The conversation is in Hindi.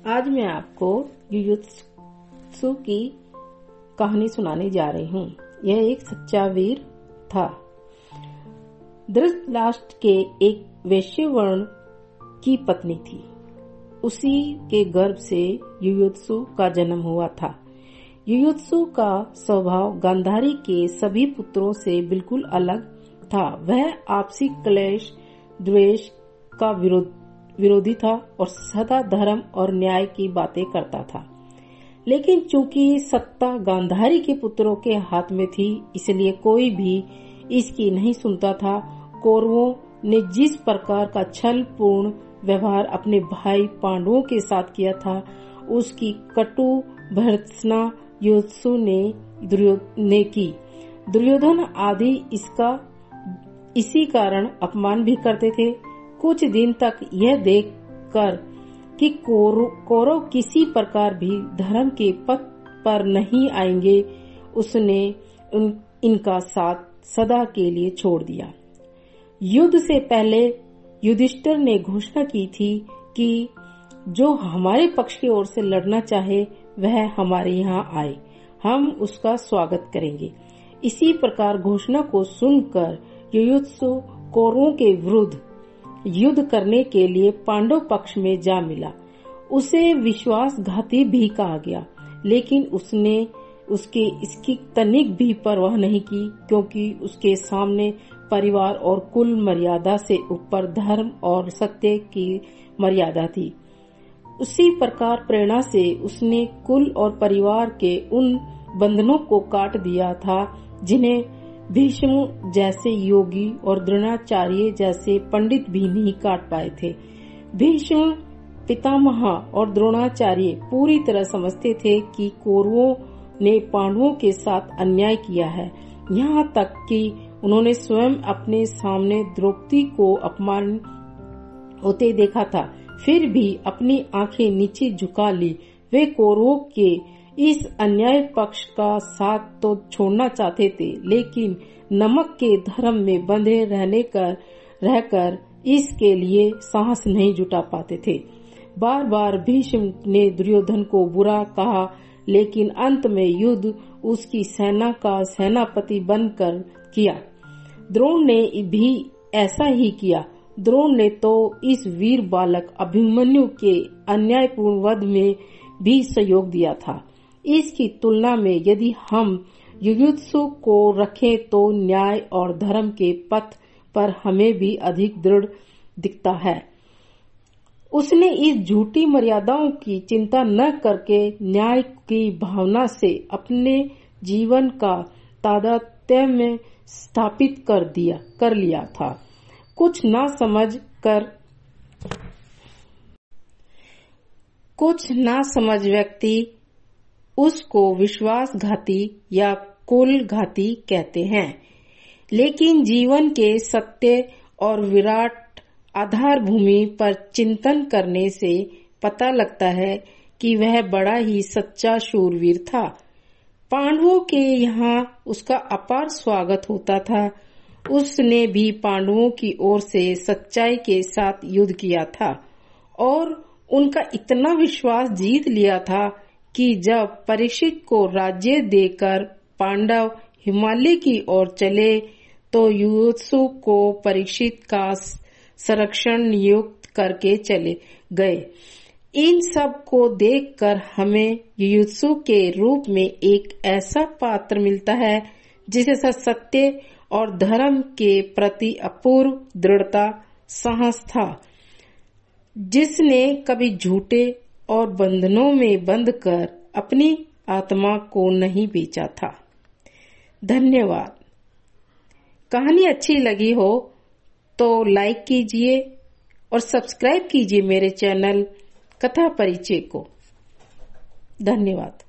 आज मैं आपको युयुत्सु की कहानी सुनाने जा रही हूँ। यह एक सच्चा वीर था। धृतराष्ट्र के एक वैश्य वर्ण की पत्नी थी। उसी के गर्भ से युयुत्सु का जन्म हुआ था। युयुत्सु का स्वभाव गांधारी के सभी पुत्रों से बिल्कुल अलग था। वह आपसी क्लेश द्वेष का विरोधी था और सदा धर्म और न्याय की बातें करता था। लेकिन चूंकि सत्ता गांधारी के पुत्रों के हाथ में थी, इसलिए कोई भी इसकी नहीं सुनता था। कौरवों ने जिस प्रकार का छलपूर्ण व्यवहार अपने भाई पांडवों के साथ किया था, उसकी कटु भर्त्सना युयुत्सु ने की। दुर्योधन आदि इसी कारण अपमान भी करते थे। कुछ दिन तक यह देखकर कि कौरव किसी प्रकार भी धर्म के पथ पर नहीं आएंगे, उसने इनका साथ सदा के लिए छोड़ दिया। युद्ध से पहले युधिष्ठिर ने घोषणा की थी कि जो हमारे पक्ष की ओर से लड़ना चाहे वह हमारे यहाँ आए, हम उसका स्वागत करेंगे। इसी प्रकार घोषणा को सुनकर युयुत्सु कौरवों के विरुद्ध युद्ध करने के लिए पांडव पक्ष में जा मिला। उसे विश्वासघाती भी कहा गया, लेकिन उसने इसकी तनिक भी परवाह नहीं की, क्योंकि उसके सामने परिवार और कुल मर्यादा से ऊपर धर्म और सत्य की मर्यादा थी। उसी प्रकार प्रेरणा से उसने कुल और परिवार के उन बंधनों को काट दिया था जिन्हें भीष्म जैसे योगी और द्रोणाचार्य जैसे पंडित भी नहीं काट पाए थे। भीष्म पितामह और द्रोणाचार्य पूरी तरह समझते थे कि कौरवों ने पांडवों के साथ अन्याय किया है। यहाँ तक कि उन्होंने स्वयं अपने सामने द्रौपदी को अपमान होते देखा था, फिर भी अपनी आंखें नीचे झुका ली। वे कौरवों के इस अन्याय पक्ष का साथ तो छोड़ना चाहते थे, लेकिन नमक के धर्म में बंधे रहकर इसके लिए साहस नहीं जुटा पाते थे। बार बार भीष्म ने दुर्योधन को बुरा कहा, लेकिन अंत में युद्ध उसकी सेना का सेनापति बनकर किया। द्रोण ने भी ऐसा ही किया। द्रोण ने तो इस वीर बालक अभिमन्यु के अन्यायपूर्ण वध में भी सहयोग दिया था। इसकी तुलना में यदि हम युयुत्सु को रखें तो न्याय और धर्म के पथ पर हमें भी अधिक दृढ़ दिखता है। उसने इस झूठी मर्यादाओं की चिंता न करके न्याय की भावना से अपने जीवन का तादात्म्य स्थापित कर लिया था। कुछ ना समझ व्यक्ति उसको विश्वासघाती या कुलघाती कहते हैं, लेकिन जीवन के सत्य और विराट आधार भूमि पर चिंतन करने से पता लगता है कि वह बड़ा ही सच्चा शूरवीर था। पांडवों के यहाँ उसका अपार स्वागत होता था। उसने भी पांडवों की ओर से सच्चाई के साथ युद्ध किया था और उनका इतना विश्वास जीत लिया था कि जब परीक्षित को राज्य देकर पांडव हिमालय की ओर चले तो युयुत्सु को परीक्षित का संरक्षण नियुक्त करके चले गए। इन सब को देखकर हमें युयुत्सु के रूप में एक ऐसा पात्र मिलता है जिसे सत्य और धर्म के प्रति अपूर्व दृढ़ता साहस था, जिसने कभी झूठे और बंधनों में बंधकर अपनी आत्मा को नहीं बेचा था। धन्यवाद। कहानी अच्छी लगी हो तो लाइक कीजिए और सब्सक्राइब कीजिए मेरे चैनल कथा परिचय को। धन्यवाद।